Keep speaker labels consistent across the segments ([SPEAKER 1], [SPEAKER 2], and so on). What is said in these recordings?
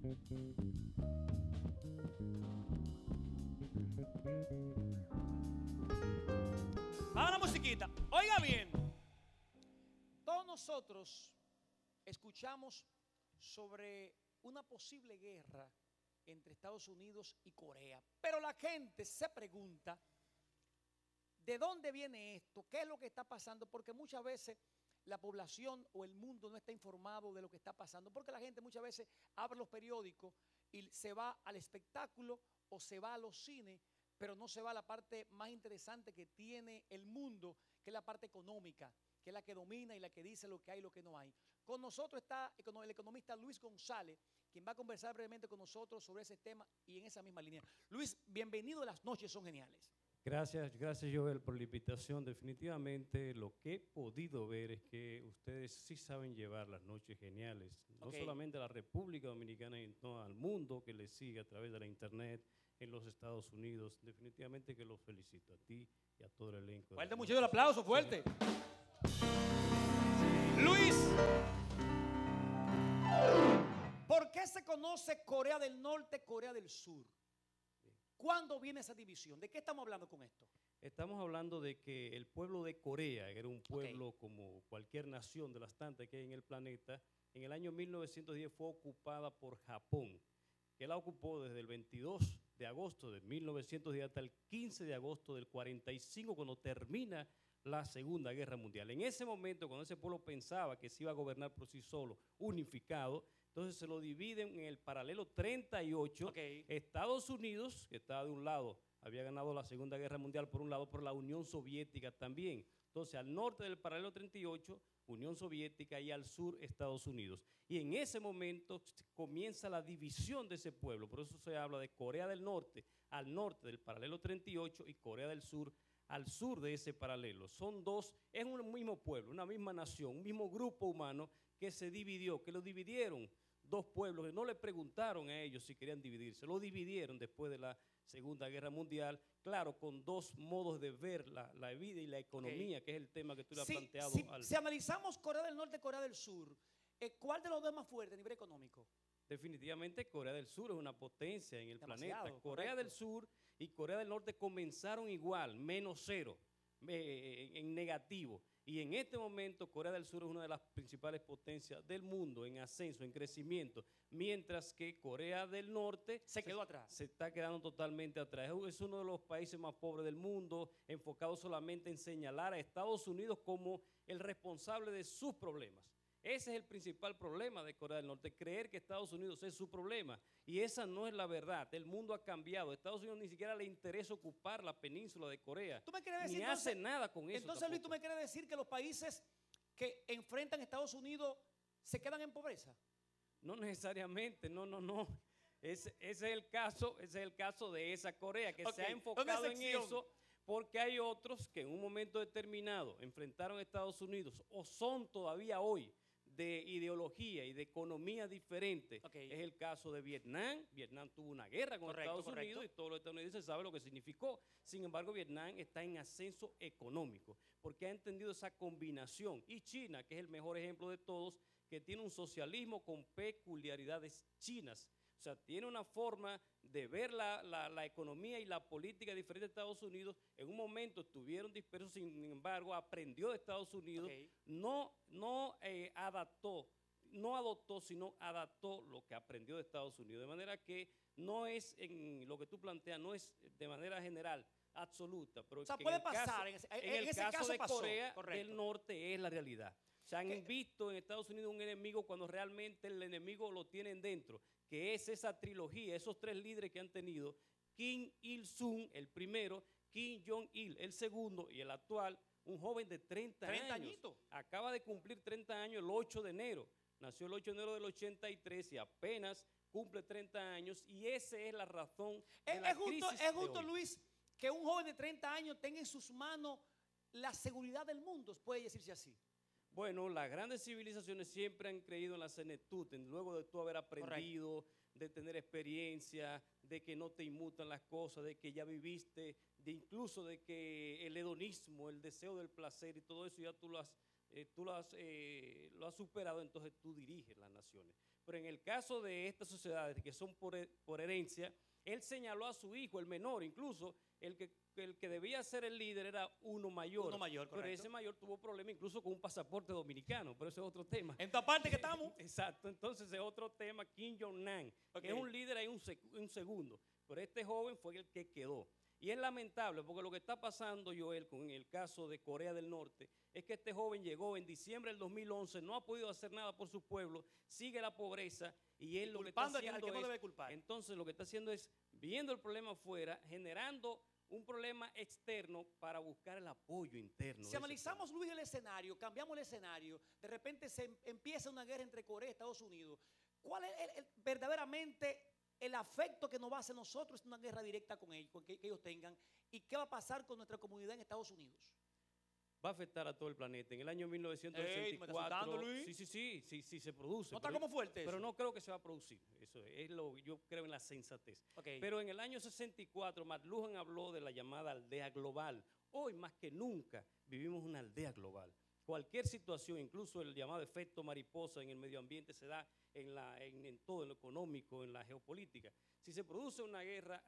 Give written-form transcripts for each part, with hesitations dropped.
[SPEAKER 1] Vamos a la musiquita. Oiga bien, todos nosotros escuchamos sobre una posible guerra entre Estados Unidos y Corea, pero la gente se pregunta ¿de dónde viene esto? ¿Qué es lo que está pasando? Porque muchas veces la población o el mundo no está informado de lo que está pasando, porque la gente muchas veces abre los periódicos y se va al espectáculo o se va a los cines, pero no se va a la parte más interesante que tiene el mundo, que es la parte económica, que es la que domina y la que dice lo que hay y lo que no hay. Con nosotros está el economista Luis González, quien va a conversar brevemente con nosotros sobre ese tema y en esa misma línea. Luis, bienvenido a Las Noches Son Geniales.
[SPEAKER 2] Gracias Joel por la invitación. Definitivamente lo que he podido ver es que ustedes sí saben llevar las noches geniales, no solamente a la República Dominicana, sino al mundo que les sigue a través de la internet en los Estados Unidos. Definitivamente que los felicito a ti y a todo el elenco.
[SPEAKER 1] Fuerte, mucho el aplauso, fuerte. Sí. Luis, ¿por qué se conoce Corea del Norte, Corea del Sur? ¿Cuándo viene esa división? ¿De qué estamos hablando con esto?
[SPEAKER 2] Estamos hablando de que el pueblo de Corea, que era un pueblo como cualquier nación de las tantas que hay en el planeta, en el año 1910 fue ocupada por Japón, que la ocupó desde el 22 de agosto de 1910 hasta el 15 de agosto del 45, cuando termina la Segunda Guerra Mundial. En ese momento, cuando ese pueblo pensaba que se iba a gobernar por sí solo, unificado, entonces se lo dividen en el paralelo 38. Estados Unidos, que estaba de un lado, había ganado la Segunda Guerra Mundial por un lado, por la Unión Soviética también. Entonces al norte del paralelo 38, Unión Soviética, y al sur Estados Unidos. Y en ese momento comienza la división de ese pueblo. Por eso se habla de Corea del Norte al norte del paralelo 38 y Corea del Sur al sur de ese paralelo. Son dos, es un mismo pueblo, una misma nación, un mismo grupo humano que se dividió, que lo dividieron dos pueblos que no le preguntaron a ellos si querían dividirse, lo dividieron después de la Segunda Guerra Mundial, claro, con dos modos de ver la vida y la economía, que es el tema que tú le has planteado.
[SPEAKER 1] Si analizamos Corea del Norte y Corea del Sur, ¿cuál de los dos es más fuerte a nivel económico?
[SPEAKER 2] Definitivamente Corea del Sur es una potencia en el planeta. Corea del Sur y Corea del Norte comenzaron igual, -0, en negativo. Y en este momento Corea del Sur es una de las principales potencias del mundo en ascenso, en crecimiento, mientras que Corea del Norte
[SPEAKER 1] se quedó atrás.
[SPEAKER 2] Se está quedando totalmente atrás. Es uno de los países más pobres del mundo, enfocado solamente en señalar a Estados Unidos como el responsable de sus problemas. Ese es el principal problema de Corea del Norte, creer que Estados Unidos es su problema. Y esa no es la verdad. El mundo ha cambiado. A Estados Unidos ni siquiera le interesa ocupar la península de Corea.
[SPEAKER 1] ¿Tú me quieres decir,
[SPEAKER 2] ni hace nada con eso.
[SPEAKER 1] Entonces, Luis, ¿tú me quieres decir que los países que enfrentan a Estados Unidos se quedan en pobreza?
[SPEAKER 2] No necesariamente, no. Ese es el caso de esa Corea, que se ha enfocado en eso, porque hay otros que en un momento determinado enfrentaron a Estados Unidos o son todavía hoy de ideología y de economía diferente. Es el caso de Vietnam. Vietnam tuvo una guerra con Estados Unidos y todos los estadounidenses saben lo que significó. Sin embargo, Vietnam está en ascenso económico porque ha entendido esa combinación. Y China, que es el mejor ejemplo de todos, que tiene un socialismo con peculiaridades chinas. O sea, tiene una forma de ver la economía y la política diferente de Estados Unidos. En un momento estuvieron dispersos, sin embargo, aprendió de Estados Unidos, no adoptó, sino adaptó lo que aprendió de Estados Unidos. De manera que no es, en lo que tú planteas, no es de manera general, absoluta. Pero
[SPEAKER 1] o sea, puede pasar, en
[SPEAKER 2] el caso de Corea del Norte es la realidad. O sea, han visto en Estados Unidos un enemigo cuando realmente el enemigo lo tienen dentro, que es esa trilogía, esos tres líderes que han tenido, Kim Il-sung, el primero, Kim Jong-il, el segundo, y el actual, un joven de 30 años.
[SPEAKER 1] Añitos.
[SPEAKER 2] Acaba de cumplir 30 años el 8 de enero. Nació el 8 de enero del 83 y apenas cumple 30 años, y esa es la razón de la crisis.
[SPEAKER 1] Es justo, Luis, que un joven de 30 años tenga en sus manos la seguridad del mundo, puede decirse así.
[SPEAKER 2] Bueno, las grandes civilizaciones siempre han creído en la senectud, luego de tú haber aprendido, de tener experiencia, de que no te inmutan las cosas, de que ya viviste, incluso de que el hedonismo, el deseo del placer y todo eso ya tú lo has superado, entonces tú diriges las naciones. Pero en el caso de estas sociedades que son por herencia, él señaló a su hijo, el menor, incluso el que debía ser el líder era uno mayor.
[SPEAKER 1] Uno mayor, correcto.
[SPEAKER 2] Pero ese mayor tuvo problemas incluso con un pasaporte dominicano, pero eso es otro tema.
[SPEAKER 1] En toda parte que estamos.
[SPEAKER 2] Exacto, entonces es otro tema, Kim Jong-nam, que es un líder ahí un segundo, pero este joven fue el que quedó. Y es lamentable porque lo que está pasando, Joel, con el caso de Corea del Norte, es que este joven llegó en diciembre del 2011, no ha podido hacer nada por su pueblo, sigue la pobreza y él lo que está haciendo entonces lo que está haciendo es viendo el problema afuera, generando un problema externo para buscar el apoyo interno.
[SPEAKER 1] Si analizamos, Luis, el escenario, cambiamos el escenario, de repente se empieza una guerra entre Corea y Estados Unidos. ¿Cuál es verdaderamente el afecto que nos va a hacer nosotros? Es una guerra directa con ellos, que ellos tengan. ¿Y qué va a pasar con nuestra comunidad en Estados Unidos?
[SPEAKER 2] Va a afectar a todo el planeta. En el año 1964, sí se produce.
[SPEAKER 1] ¿No está como fuerte eso?
[SPEAKER 2] Pero no creo que se va a producir. Eso es yo creo en la sensatez.
[SPEAKER 1] Okay.
[SPEAKER 2] Pero en el año 64, McLuhan habló de la llamada aldea global. Hoy más que nunca vivimos una aldea global. Cualquier situación, incluso el llamado efecto mariposa en el medio ambiente, se da en todo, en lo económico, en la geopolítica. Si se produce una guerra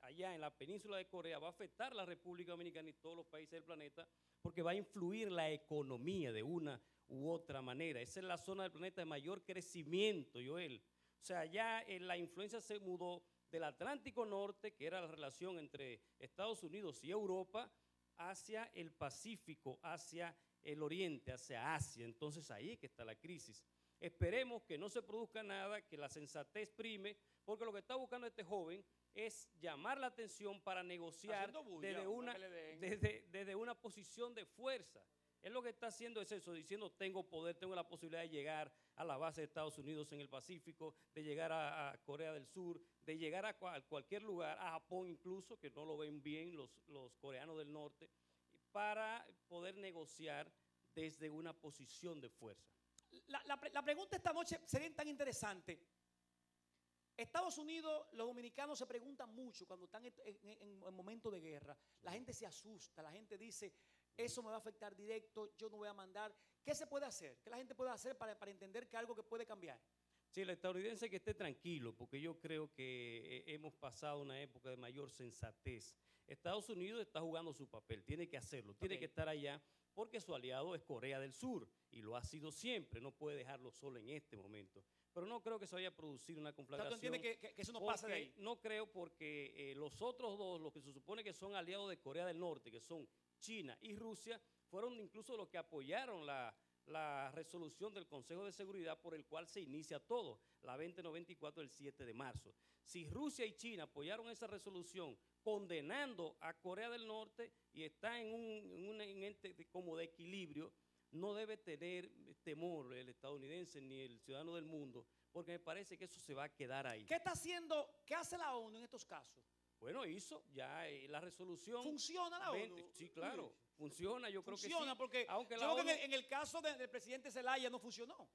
[SPEAKER 2] allá en la península de Corea, va a afectar a la República Dominicana y todos los países del planeta, porque va a influir la economía de una u otra manera. Esa es la zona del planeta de mayor crecimiento, Joel. O sea, ya la influencia se mudó del Atlántico Norte, que era la relación entre Estados Unidos y Europa, hacia el Pacífico, hacia el Oriente, hacia Asia. Entonces ahí es que está la crisis. Esperemos que no se produzca nada, que la sensatez prime, porque lo que está buscando este joven es llamar la atención para negociar desde una posición de fuerza. Él lo que está haciendo es eso, diciendo tengo poder, tengo la posibilidad de llegar a la base de Estados Unidos en el Pacífico, de llegar a Corea del Sur, de llegar a cualquier lugar, a Japón incluso, que no lo ven bien los coreanos del norte, para poder negociar desde una posición de fuerza.
[SPEAKER 1] La pregunta esta noche sería tan interesante. Estados Unidos, los dominicanos se preguntan mucho cuando están en momentos de guerra. La gente se asusta, la gente dice, eso me va a afectar directo, yo no voy a mandar. ¿Qué se puede hacer? ¿Qué la gente puede hacer para entender que algo que puede cambiar?
[SPEAKER 2] Sí, el estadounidense que esté tranquilo, porque yo creo que hemos pasado una época de mayor sensatez. Estados Unidos está jugando su papel, tiene que hacerlo, tiene que estar allá, porque su aliado es Corea del Sur, y lo ha sido siempre, no puede dejarlo solo en este momento. Pero no creo que se vaya a producir una conflagración.
[SPEAKER 1] ¿Tú entiendes que eso no pasa de ahí?
[SPEAKER 2] No creo, porque los otros dos, los que se supone que son aliados de Corea del Norte, que son China y Rusia, fueron incluso los que apoyaron la resolución del Consejo de Seguridad por el cual se inicia todo, la 2094 del 7 de marzo. Si Rusia y China apoyaron esa resolución condenando a Corea del Norte y está en un ente como de equilibrio, no debe tener temor el estadounidense ni el ciudadano del mundo, porque me parece que eso se va a quedar ahí.
[SPEAKER 1] ¿Qué está haciendo? ¿Qué hace la ONU en estos casos?
[SPEAKER 2] Bueno, hizo ya la resolución.
[SPEAKER 1] ¿Funciona la ONU?
[SPEAKER 2] Sí, claro, funciona, yo creo que sí.
[SPEAKER 1] Funciona porque
[SPEAKER 2] aunque
[SPEAKER 1] yo creo que en el caso del presidente Zelaya no funcionó.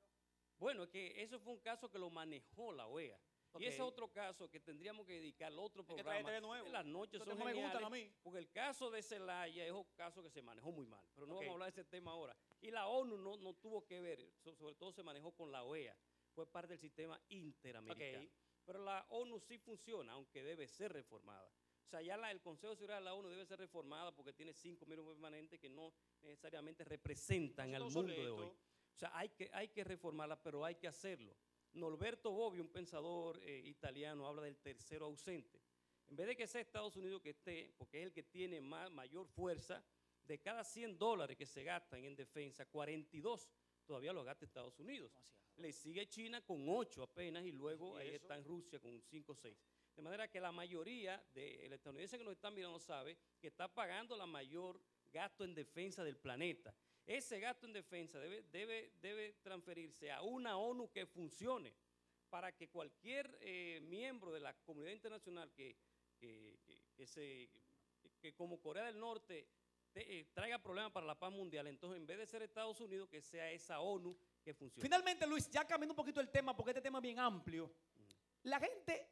[SPEAKER 2] Bueno, es que eso fue un caso que lo manejó la OEA. Y ese es otro caso que tendríamos que dedicar al otro programa. Las noches son geniales, me gustan a mí. Porque el caso de Zelaya es un caso que se manejó muy mal. Pero no vamos a hablar de ese tema ahora. Y la ONU no tuvo que ver, sobre todo se manejó con la OEA. Fue parte del sistema interamericano. Pero la ONU sí funciona, aunque debe ser reformada. O sea, ya el Consejo de Seguridad de la ONU debe ser reformada porque tiene 5 miembros permanentes que no necesariamente representan al mundo de hoy. O sea, hay que reformarla, pero hay que hacerlo. Norberto Bobbio, un pensador italiano, habla del tercero ausente. En vez de que sea Estados Unidos que esté, porque es el que tiene mayor fuerza, de cada $100 que se gastan en defensa, 42 todavía lo gasta Estados Unidos. Le sigue China con 8 apenas y luego ahí está en Rusia con 5 o 6. De manera que la mayoría de los estadounidenses que nos están mirando sabe que está pagando la mayor gasto en defensa del planeta. Ese gasto en defensa debe transferirse a una ONU que funcione para que cualquier miembro de la comunidad internacional que como Corea del Norte traiga problemas para la paz mundial, entonces en vez de ser Estados Unidos, que sea esa ONU que funcione.
[SPEAKER 1] Finalmente, Luis, ya cambiando un poquito el tema, porque este tema es bien amplio. La gente,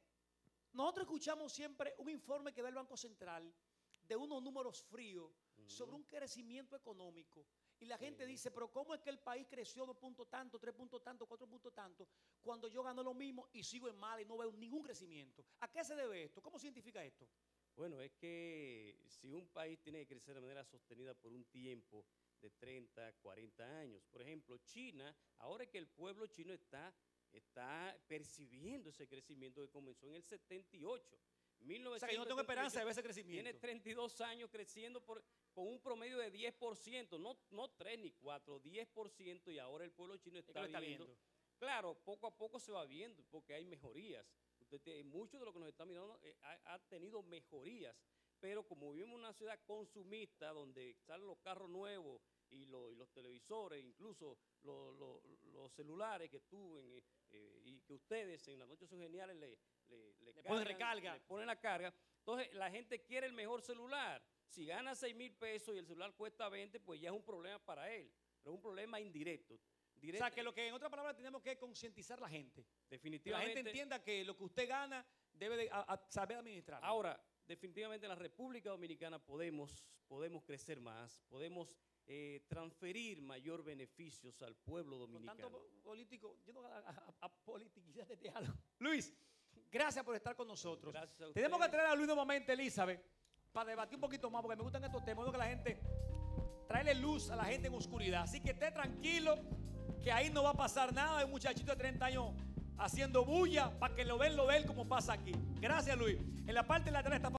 [SPEAKER 1] nosotros escuchamos siempre un informe que da el Banco Central de unos números fríos sobre un crecimiento económico. Y la gente dice, pero ¿cómo es que el país creció 2 puntos tanto, 3 puntos tanto, 4 puntos tanto, cuando yo gano lo mismo y sigo en mal y no veo ningún crecimiento? ¿A qué se debe esto? ¿Cómo se identifica esto?
[SPEAKER 2] Bueno, es que si un país tiene que crecer de manera sostenida por un tiempo de 30, 40 años. Por ejemplo, China, ahora que el pueblo chino está percibiendo ese crecimiento que comenzó en el 78.
[SPEAKER 1] O sea, que yo no tengo esperanza de ver ese crecimiento.
[SPEAKER 2] Tiene 32 años creciendo con un promedio de 10%, no 3 ni 4, 10%, y ahora el pueblo chino está viendo. Claro, poco a poco se va viendo porque hay mejorías. Muchos de los que nos están mirando ha tenido mejorías, pero como vivimos en una ciudad consumista donde salen los carros nuevos y los televisores, incluso los celulares que y que ustedes en las noches son geniales le
[SPEAKER 1] ponen recarga,
[SPEAKER 2] le ponen la carga. Entonces la gente quiere el mejor celular. Si gana 6,000 pesos y el celular cuesta 20, pues ya es un problema para él, pero es un problema indirecto.
[SPEAKER 1] O sea, que lo que en otras palabras tenemos que concientizar a la gente.
[SPEAKER 2] Definitivamente.
[SPEAKER 1] Que la gente entienda que lo que usted gana debe de saber administrar.
[SPEAKER 2] Ahora, definitivamente en la República Dominicana podemos crecer más, podemos transferir mayor beneficios al pueblo dominicano.
[SPEAKER 1] Con tanto político, yo no a politiquizar este diálogo. Luis, gracias por estar con nosotros.
[SPEAKER 2] Gracias a
[SPEAKER 1] Tenemos que
[SPEAKER 2] ustedes.
[SPEAKER 1] traer a Luis nuevamente, Elizabeth, para debatir un poquito más, porque me gustan estos temas, que la gente, traerle luz a la gente en oscuridad. Así que esté tranquilo, que ahí no va a pasar nada. Hay un muchachito de 30 años haciendo bulla para que lo vean como pasa aquí. Gracias, Luis. En la parte lateral está